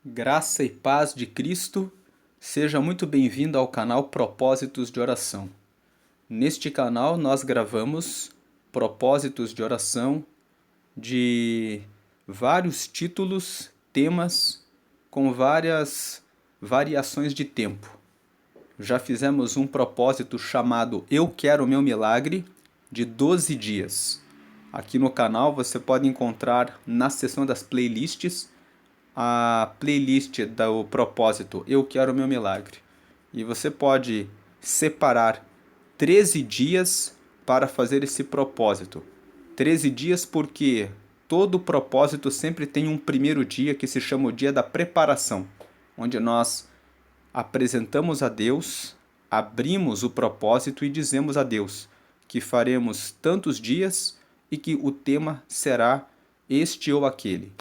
Graça e paz de Cristo, seja muito bem-vindo ao canal Propósitos de Oração. Neste canal nós gravamos propósitos de oração de vários títulos, temas, com várias variações de tempo. Já fizemos um propósito chamado Eu Quero Meu Milagre, de 12 dias. Aqui no canal você pode encontrar na seção das playlists a playlist do propósito Eu Quero Meu Milagre. E você pode separar 13 dias para fazer esse propósito. 13 dias porque todo propósito sempre tem um primeiro dia que se chama o dia da preparação, onde nós apresentamos a Deus, abrimos o propósito e dizemos a Deus que faremos tantos dias e que o tema será este ou aquele.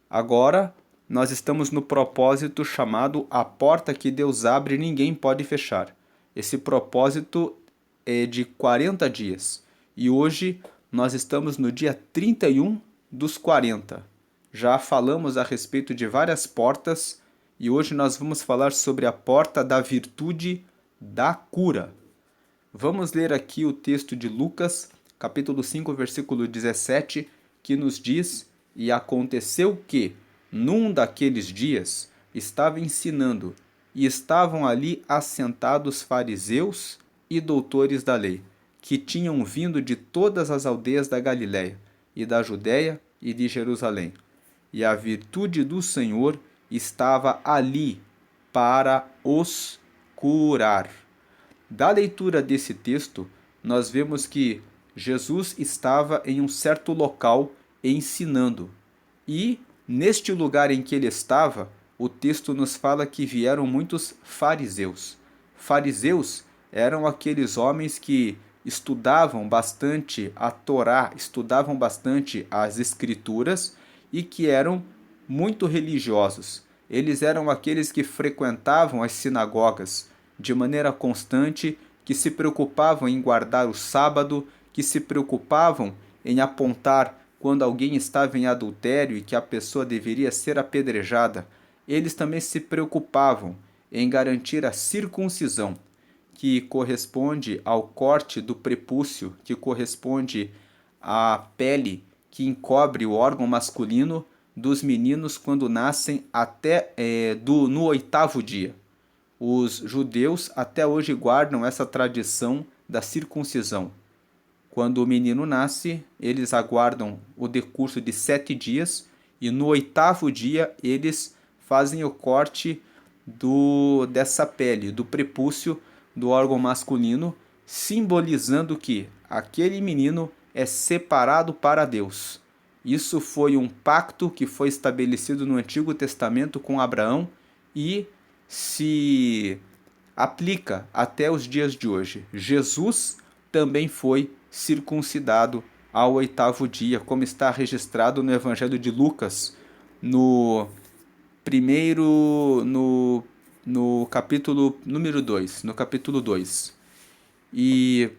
Agora, nós estamos no propósito chamado A Porta que Deus Abre e Ninguém Pode Fechar. Esse propósito é de 40 dias e hoje nós estamos no dia 31 dos 40. Já falamos a respeito de várias portas e hoje nós vamos falar sobre a porta da virtude da cura. Vamos ler aqui o texto de Lucas, capítulo 5, versículo 17, que nos diz: E aconteceu que, num daqueles dias, estava ensinando, e estavam ali assentados fariseus e doutores da lei, que tinham vindo de todas as aldeias da Galiléia, e da Judéia e de Jerusalém. E a virtude do Senhor estava ali para os curar. Da leitura desse texto, nós vemos que Jesus estava em um certo local ensinando. E, neste lugar em que ele estava, o texto nos fala que vieram muitos fariseus. Fariseus eram aqueles homens que estudavam bastante a Torá, estudavam bastante as Escrituras e que eram muito religiosos. Eles eram aqueles que frequentavam as sinagogas de maneira constante, que se preocupavam em guardar o sábado, que se preocupavam em apontar quando alguém estava em adultério e que a pessoa deveria ser apedrejada. Eles também se preocupavam em garantir a circuncisão, que corresponde ao corte do prepúcio, que corresponde à pele que encobre o órgão masculino dos meninos quando nascem até no 8º dia. Os judeus até hoje guardam essa tradição da circuncisão. Quando o menino nasce, eles aguardam o decurso de 7 dias e no 8º dia eles fazem o corte dessa pele, do prepúcio do órgão masculino, simbolizando que aquele menino é separado para Deus. Isso foi um pacto que foi estabelecido no Antigo Testamento com Abraão e se aplica até os dias de hoje. Jesus também foi circuncidado ao 8º dia, como está registrado no Evangelho de Lucas, no primeiro, no capítulo número 2, no capítulo 2. E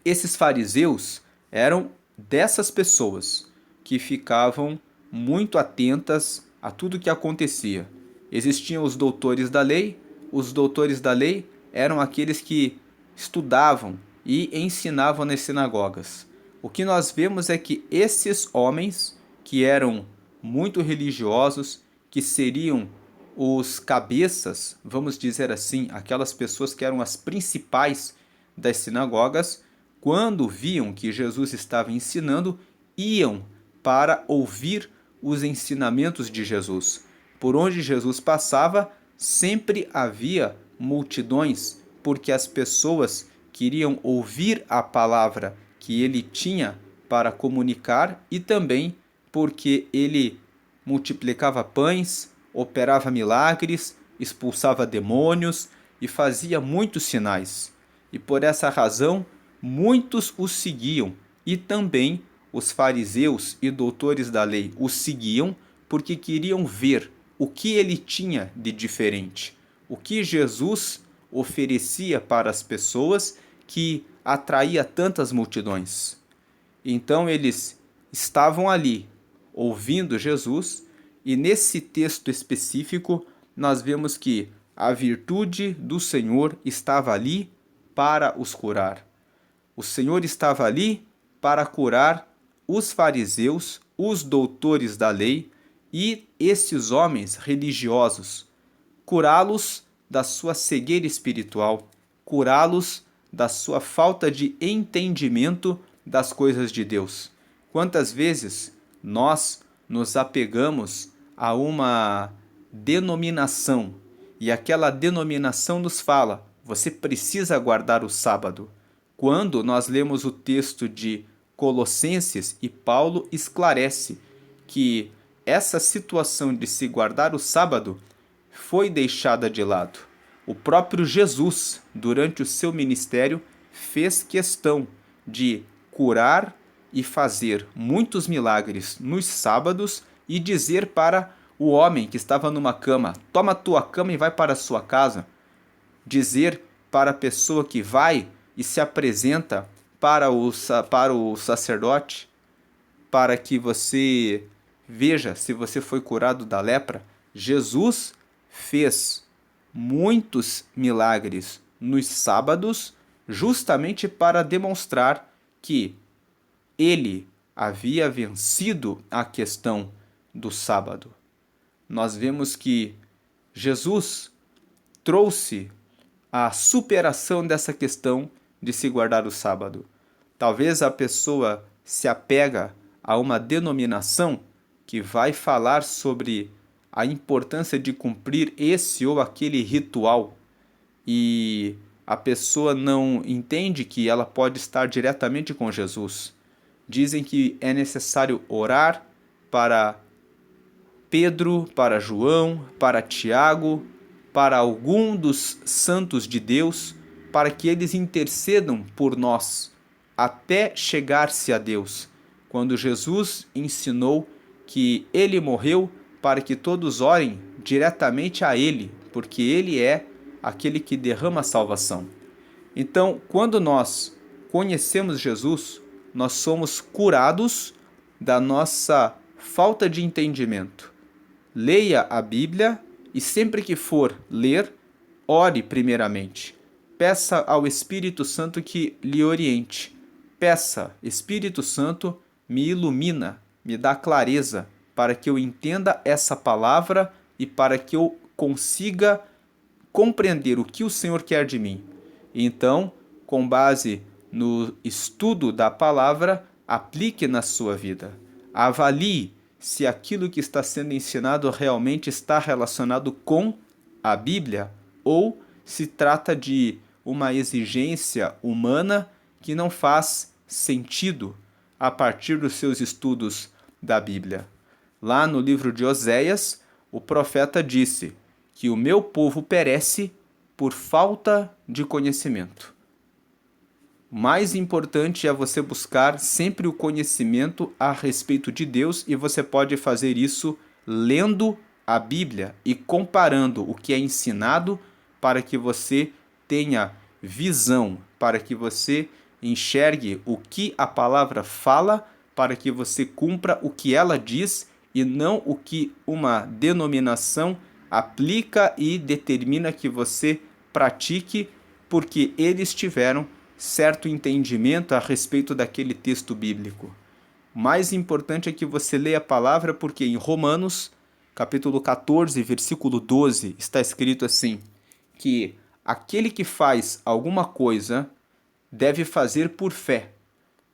esses fariseus eram dessas pessoas que ficavam muito atentas a tudo que acontecia. Existiam os doutores da lei. Os doutores da lei eram aqueles que estudavam e ensinavam nas sinagogas. O que nós vemos é que esses homens, que eram muito religiosos, que seriam os cabeças, vamos dizer assim, aquelas pessoas que eram as principais das sinagogas, quando viam que Jesus estava ensinando, iam para ouvir os ensinamentos de Jesus. Por onde Jesus passava, sempre havia multidões, porque as pessoas queriam ouvir a palavra que ele tinha para comunicar e também porque ele multiplicava pães, operava milagres, expulsava demônios e fazia muitos sinais. E por essa razão, muitos o seguiam e também os fariseus e doutores da lei o seguiam porque queriam ver o que ele tinha de diferente, o que Jesus oferecia para as pessoas que atraía tantas multidões. Então eles estavam ali ouvindo Jesus E nesse texto específico, nós vemos que a virtude do Senhor estava ali para os curar. O Senhor estava ali para curar os fariseus, os doutores da lei e esses homens religiosos, curá-los da sua cegueira espiritual, curá-los da sua falta de entendimento das coisas de Deus. Quantas vezes nós nos apegamos a uma denominação e aquela denominação nos fala: você precisa guardar o sábado. Quando nós lemos o texto de Colossenses e Paulo esclarece que essa situação de se guardar o sábado foi deixada de lado. O próprio Jesus, durante o seu ministério, fez questão de curar e fazer muitos milagres nos sábados e dizer para o homem que estava numa cama: toma a tua cama e vai para a sua casa. Dizer para a pessoa que vai e se apresenta para o sacerdote, para que você veja se você foi curado da lepra. Jesus fez muitos milagres nos sábados, justamente para demonstrar que ele havia vencido a questão do sábado. Nós vemos que Jesus trouxe a superação dessa questão de se guardar o sábado. Talvez a pessoa se apega a uma denominação que vai falar sobre a importância de cumprir esse ou aquele ritual e a pessoa não entende que ela pode estar diretamente com Jesus. Dizem que é necessário orar para Pedro, para João, para Tiago, para algum dos santos de Deus, para que eles intercedam por nós até chegar-se a Deus. Quando Jesus ensinou que ele morreu para que todos orem diretamente a ele, porque ele é aquele que derrama a salvação. Então, quando nós conhecemos Jesus, nós somos curados da nossa falta de entendimento. Leia a Bíblia e sempre que for ler, ore primeiramente. Peça ao Espírito Santo que lhe oriente. Peça: Espírito Santo, me ilumina, me dá clareza para que eu entenda essa palavra e para que eu consiga compreender o que o Senhor quer de mim. Então, com base no estudo da palavra, aplique na sua vida. Avalie se aquilo que está sendo ensinado realmente está relacionado com a Bíblia ou se trata de uma exigência humana que não faz sentido a partir dos seus estudos da Bíblia. Lá no livro de Oséias, o profeta disse que o meu povo perece por falta de conhecimento. O mais importante é você buscar sempre o conhecimento a respeito de Deus, e você pode fazer isso lendo a Bíblia e comparando o que é ensinado para que você tenha visão, para que você enxergue o que a palavra fala, para que você cumpra o que ela diz e não o que uma denominação aplica e determina que você pratique, porque eles tiveram certo entendimento a respeito daquele texto bíblico. O mais importante é que você leia a palavra, porque em Romanos, capítulo 14, versículo 12, está escrito assim, que aquele que faz alguma coisa deve fazer por fé.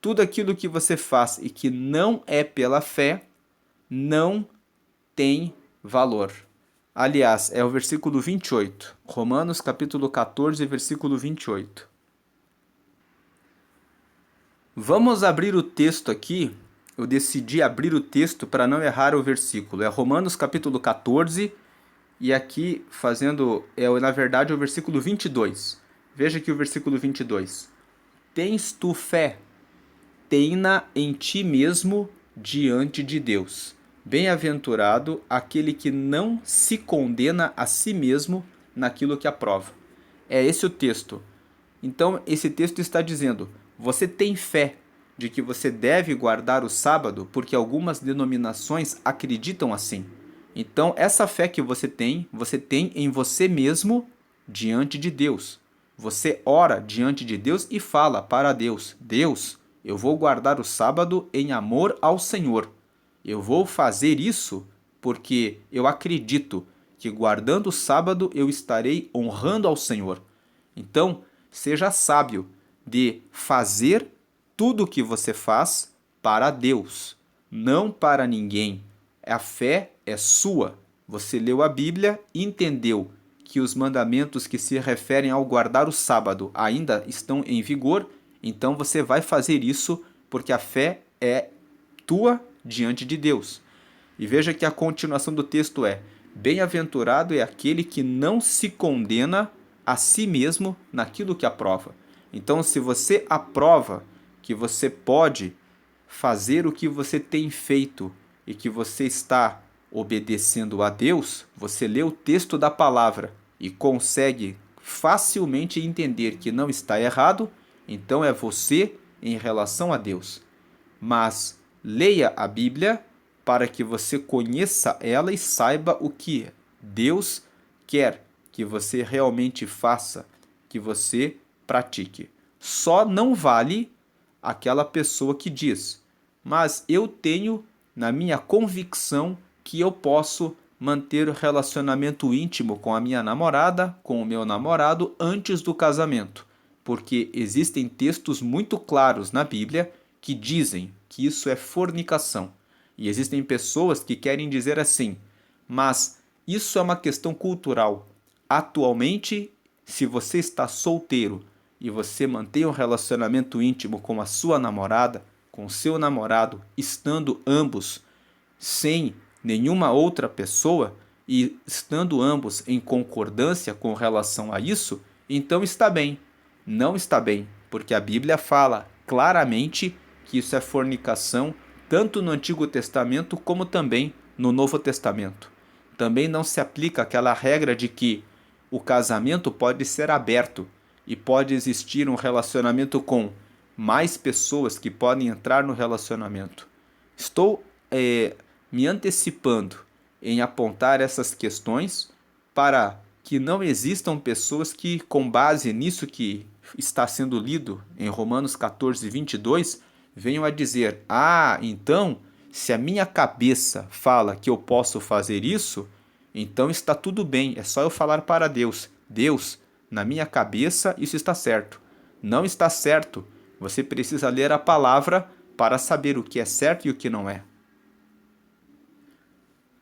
Tudo aquilo que você faz e que não é pela fé, não tem valor. Aliás, é o versículo 28. Romanos, capítulo 14, versículo 28. Vamos abrir o texto aqui. Eu decidi abrir o texto para não errar o versículo. É Romanos, capítulo 14, e aqui fazendo, na verdade, o versículo 22. Veja aqui o versículo 22. Tens tu fé? Tem-na em ti mesmo diante de Deus. Bem-aventurado aquele que não se condena a si mesmo naquilo que aprova. É esse o texto. Então, esse texto está dizendo: você tem fé de que você deve guardar o sábado porque algumas denominações acreditam assim. Então, essa fé que você tem em você mesmo diante de Deus. Você ora diante de Deus e fala para Deus: Deus, eu vou guardar o sábado em amor ao Senhor. Eu vou fazer isso porque eu acredito que guardando o sábado eu estarei honrando ao Senhor. Então, seja sábio de fazer tudo o que você faz para Deus, não para ninguém. A fé é sua. Você leu a Bíblia e entendeu que os mandamentos que se referem ao guardar o sábado ainda estão em vigor, então você vai fazer isso porque a fé é tua diante de Deus. E veja que a continuação do texto é: bem-aventurado é aquele que não se condena a si mesmo naquilo que aprova. Então, se você aprova que você pode fazer o que você tem feito e que você está obedecendo a Deus, você lê o texto da palavra e consegue facilmente entender que não está errado, então é você em relação a Deus. Mas leia a Bíblia para que você conheça ela e saiba o que Deus quer que você realmente faça, que você pratique. Só não vale aquela pessoa que diz: mas eu tenho na minha convicção que eu posso manter o relacionamento íntimo com a minha namorada, com o meu namorado antes do casamento, porque existem textos muito claros na Bíblia que dizem que isso é fornicação. E existem pessoas que querem dizer assim: mas isso é uma questão cultural. Atualmente, se você está solteiro e você mantém um relacionamento íntimo com a sua namorada, com o seu namorado, estando ambos sem nenhuma outra pessoa e estando ambos em concordância com relação a isso, então está bem. Não está bem, porque a Bíblia fala claramente que isso é fornicação, tanto no Antigo Testamento como também no Novo Testamento. Também não se aplica aquela regra de que o casamento pode ser aberto e pode existir um relacionamento com mais pessoas que podem entrar no relacionamento. Estou me antecipando em apontar essas questões para que não existam pessoas que, com base nisso que está sendo lido em Romanos 14, 22, venham a dizer: ah, então, se a minha cabeça fala que eu posso fazer isso, então está tudo bem, é só eu falar para Deus: Deus, na minha cabeça isso está certo. Não está certo. Você precisa ler a palavra para saber o que é certo e o que não é.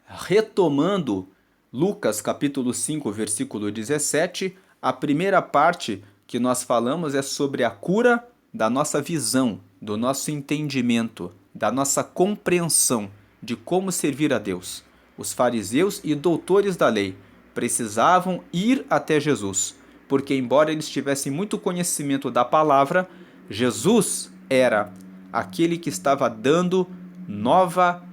Retomando Lucas capítulo 5, versículo 17, a primeira parte que nós falamos é sobre a cura da nossa visão, do nosso entendimento, da nossa compreensão de como servir a Deus. Os fariseus e doutores da lei precisavam ir até Jesus, porque embora eles tivessem muito conhecimento da palavra, Jesus era aquele que estava dando nova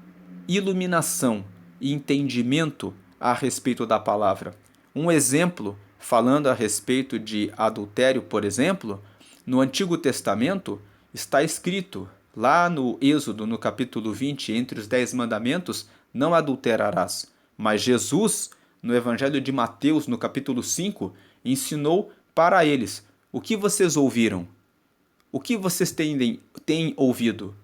iluminação e entendimento a respeito da palavra. Um exemplo, falando a respeito de adultério, por exemplo, no Antigo Testamento está escrito lá no Êxodo, no capítulo 20, entre os 10 mandamentos, não adulterarás. Mas Jesus, no Evangelho de Mateus, no capítulo 5, ensinou para eles: o que vocês ouviram? O que vocês têm ouvido?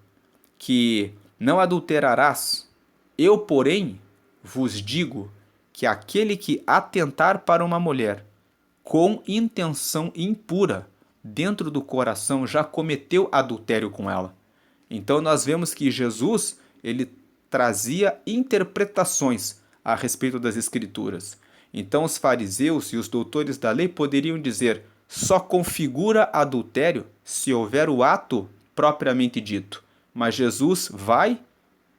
Que não adulterarás. Eu, porém, vos digo que aquele que atentar para uma mulher com intenção impura dentro do coração já cometeu adultério com ela. Então nós vemos que Jesus, ele trazia interpretações a respeito das Escrituras. Então os fariseus e os doutores da lei poderiam dizer: só configura adultério se houver o ato propriamente dito. Mas Jesus vai,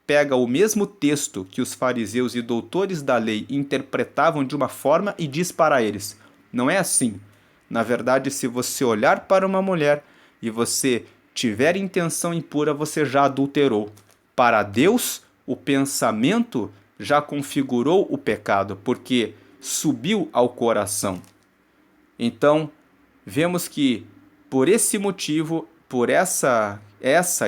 pega o mesmo texto que os fariseus e doutores da lei interpretavam de uma forma e diz para eles: não é assim. Na verdade, se você olhar para uma mulher e você tiver intenção impura, você já adulterou. Para Deus, o pensamento já configurou o pecado, porque subiu ao coração. Então, vemos que por esse motivo, por essa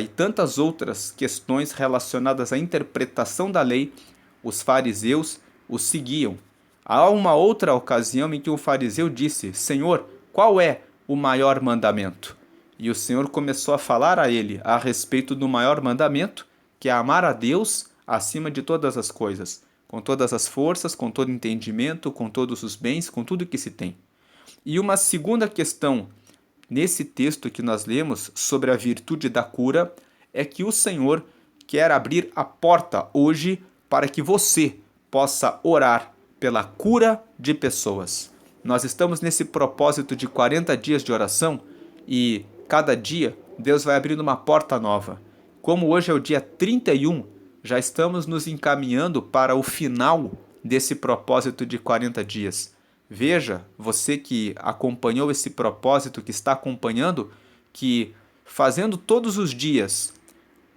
e tantas outras questões relacionadas à interpretação da lei, os fariseus o seguiam. Há uma outra ocasião em que o fariseu disse: Senhor, qual é o maior mandamento? E o Senhor começou a falar a ele a respeito do maior mandamento, que é amar a Deus acima de todas as coisas, com todas as forças, com todo entendimento, com todos os bens, com tudo que se tem. E uma segunda questão nesse texto que nós lemos sobre a virtude da cura é que o Senhor quer abrir a porta hoje para que você possa orar pela cura de pessoas. Nós estamos nesse propósito de 40 dias de oração e cada dia Deus vai abrindo uma porta nova. Como hoje é o dia 31, já estamos nos encaminhando para o final desse propósito de 40 dias. Veja, você que acompanhou esse propósito, que está acompanhando, que fazendo todos os dias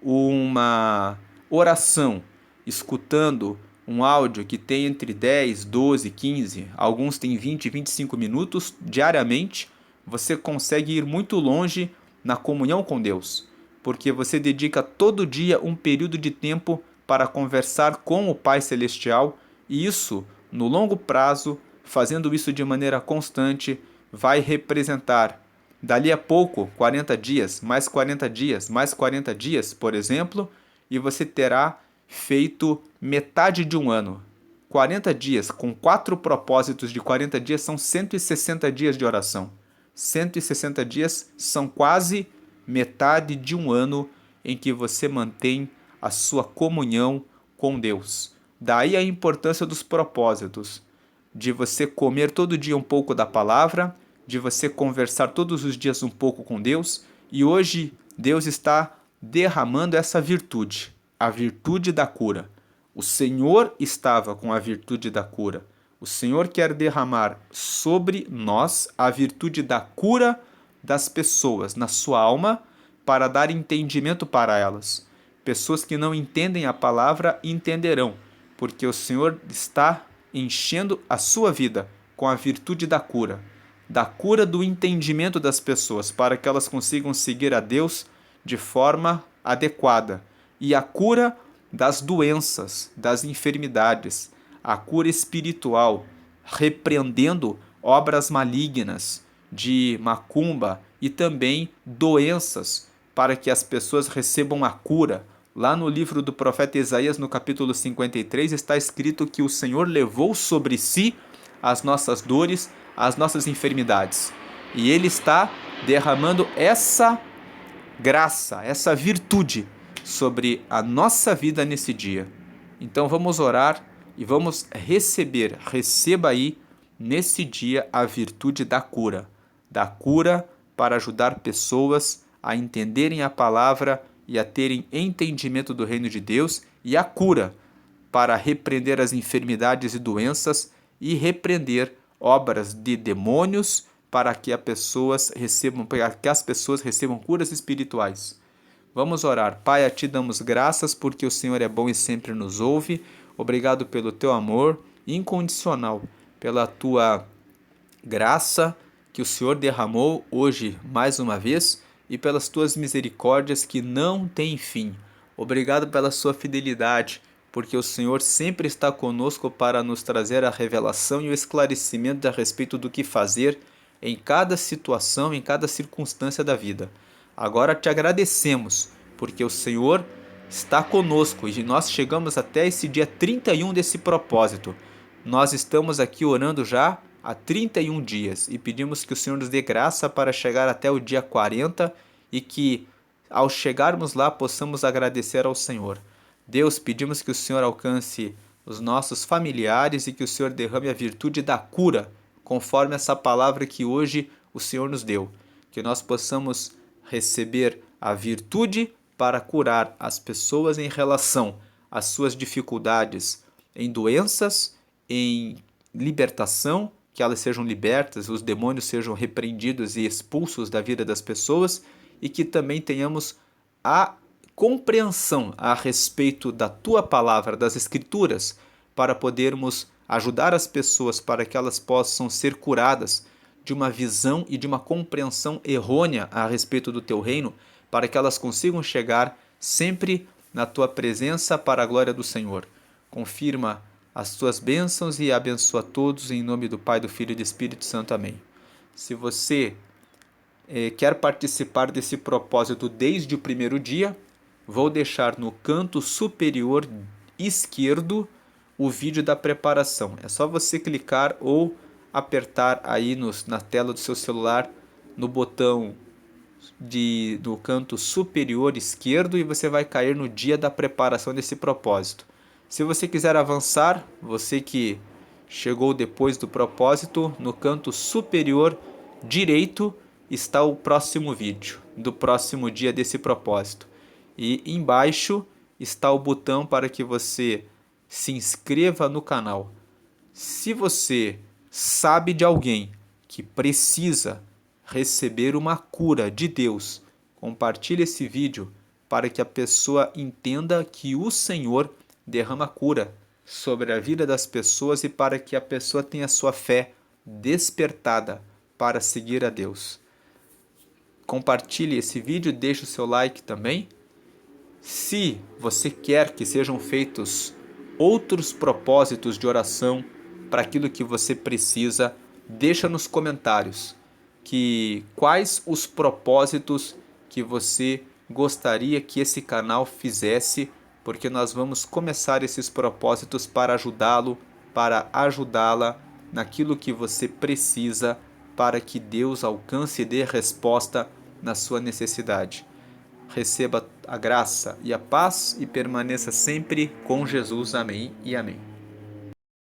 uma oração, escutando um áudio que tem entre 10, 12, 15, alguns têm 20, 25 minutos diariamente, você consegue ir muito longe na comunhão com Deus, porque você dedica todo dia um período de tempo para conversar com o Pai Celestial, e isso, no longo prazo, fazendo isso de maneira constante, vai representar, dali a pouco, 40 dias, mais 40 dias, mais 40 dias, por exemplo, e você terá feito metade de um ano. 40 dias, com 4 propósitos de 40 dias, são 160 dias de oração. 160 dias são quase metade de um ano em que você mantém a sua comunhão com Deus. Daí a importância dos propósitos, de você comer todo dia um pouco da palavra, de você conversar todos os dias um pouco com Deus, e hoje Deus está derramando essa virtude, a virtude da cura. O Senhor estava com a virtude da cura. O Senhor quer derramar sobre nós a virtude da cura das pessoas na sua alma para dar entendimento para elas. Pessoas que não entendem a palavra entenderão, porque o Senhor está enchendo a sua vida com a virtude da cura do entendimento das pessoas, para que elas consigam seguir a Deus de forma adequada, e a cura das doenças, das enfermidades, a cura espiritual, repreendendo obras malignas de macumba e também doenças, para que as pessoas recebam a cura. Lá no livro do profeta Isaías, no capítulo 53, está escrito que o Senhor levou sobre si as nossas dores, as nossas enfermidades. E Ele está derramando essa graça, essa virtude sobre a nossa vida nesse dia. Então vamos orar e vamos receber, receba aí nesse dia a virtude da cura para ajudar pessoas a entenderem a palavra e a terem entendimento do reino de Deus, e a cura para repreender as enfermidades e doenças e repreender obras de demônios para que as pessoas recebam curas espirituais. Vamos orar. Pai, a Ti damos graças porque o Senhor é bom e sempre nos ouve. Obrigado pelo Teu amor incondicional, pela Tua graça que o Senhor derramou hoje mais uma vez e pelas Tuas misericórdias que não têm fim. Obrigado pela Sua fidelidade, porque o Senhor sempre está conosco para nos trazer a revelação e o esclarecimento a respeito do que fazer em cada situação, em cada circunstância da vida. Agora te agradecemos, porque o Senhor está conosco e nós chegamos até esse dia 31 desse propósito. Nós estamos aqui orando já há 31 dias e pedimos que o Senhor nos dê graça para chegar até o dia 40 e que, ao chegarmos lá, possamos agradecer ao Senhor. Deus, pedimos que o Senhor alcance os nossos familiares e que o Senhor derrame a virtude da cura, conforme essa palavra que hoje o Senhor nos deu. Que nós possamos receber a virtude para curar as pessoas em relação às suas dificuldades em doenças, em libertação, que elas sejam libertas, os demônios sejam repreendidos e expulsos da vida das pessoas, e que também tenhamos a compreensão a respeito da Tua palavra, das Escrituras, para podermos ajudar as pessoas para que elas possam ser curadas de uma visão e de uma compreensão errônea a respeito do Teu reino, para que elas consigam chegar sempre na Tua presença para a glória do Senhor. confirma as tuas bênçãos e abençoa todos em nome do Pai, do Filho e do Espírito Santo. Amém. Se você quer participar desse propósito desde o primeiro dia, vou deixar no canto superior esquerdo o vídeo da preparação. É só você clicar ou apertar aí na tela do seu celular no botão do canto superior esquerdo e você vai cair no dia da preparação desse propósito. Se você quiser avançar, você que chegou depois do propósito, no canto superior direito está o próximo vídeo do próximo dia desse propósito. E embaixo está o botão para que você se inscreva no canal. Se você sabe de alguém que precisa receber uma cura de Deus, compartilhe esse vídeo para que a pessoa entenda que o Senhor derrama cura sobre a vida das pessoas e para que a pessoa tenha sua fé despertada para seguir a Deus. Compartilhe esse vídeo, deixe o seu like também. Se você quer que sejam feitos outros propósitos de oração para aquilo que você precisa, deixa nos comentários quais os propósitos que você gostaria que esse canal fizesse, porque nós vamos começar esses propósitos para ajudá-lo, para ajudá-la naquilo que você precisa para que Deus alcance e dê resposta na sua necessidade. Receba a graça e a paz e permaneça sempre com Jesus. Amém e amém.